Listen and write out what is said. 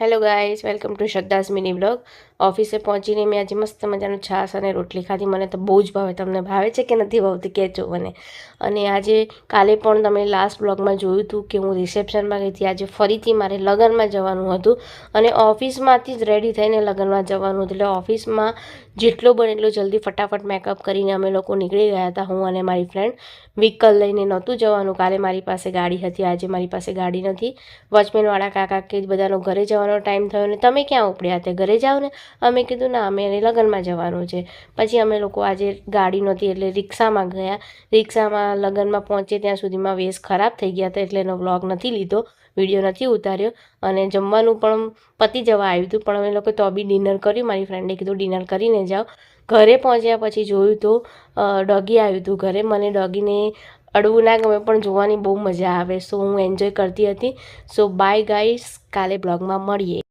Hello guys, welcome to Shraddha's mini blog. ઓફિસે પહોંચીને મેં આજે મસ્ત મજાનું છાશ અને રોટલી ખાધી. મને તો બહુ જ ભાવે. તમને ભાવે છે કે નથી ભાવતી કહેજો મને. અને આજે કાલે પણ તમે લાસ્ટ બ્લોગમાં જોયું હતું કે હું રિસેપ્શનમાં ગઈ હતી. આજે ફરીથી મારે લગ્નમાં જવાનું હતું અને ઓફિસમાંથી જ રેડી થઈને લગ્નમાં જવાનું હતું. એટલે ઓફિસમાં જેટલો બને એટલો જલ્દી ફટાફટ મેકઅપ કરીને અમે લોકો નીકળી ગયા હતા, હું અને મારી ફ્રેન્ડ. વ્હીકલ લઈને નહોતું જવાનું. કાલે મારી પાસે ગાડી હતી, આજે મારી પાસે ગાડી નથી. વોચમેનવાળા કાકા કે બધાનો ઘરે જવાનો ટાઈમ થયો ને તમે ક્યાં ઉપડ્યા તે ઘરે જાઓ ને. અમે કીધું ના, અમે એને લગ્નમાં જવાનું છે. પછી અમે લોકો આજે ગાડી નહોતી એટલે રિક્ષામાં ગયા. રિક્ષામાં લગ્નમાં પહોંચે ત્યાં સુધીમાં વેસ ખરાબ થઈ ગયા હતા એટલે એનો વ્લોગ નથી લીધો, વિડીયો નથી ઉતાર્યો. અને જમવાનું પણ પતી જવા આવ્યું હતું, પણ અમે લોકો તો બી ડિનર કર્યું. મારી ફ્રેન્ડે કીધું ડિનર કરીને જાઓ. ઘરે પહોંચ્યા પછી જોયું તો ડોગી આવ્યું હતું ઘરે. મને ડોગીને અડવું ના ગમે પણ જોવાની બહુ મજા આવે. સો હું એન્જોય કરતી હતી. સો બાય ગાઈસ, કાલે બ્લોગમાં મળીએ.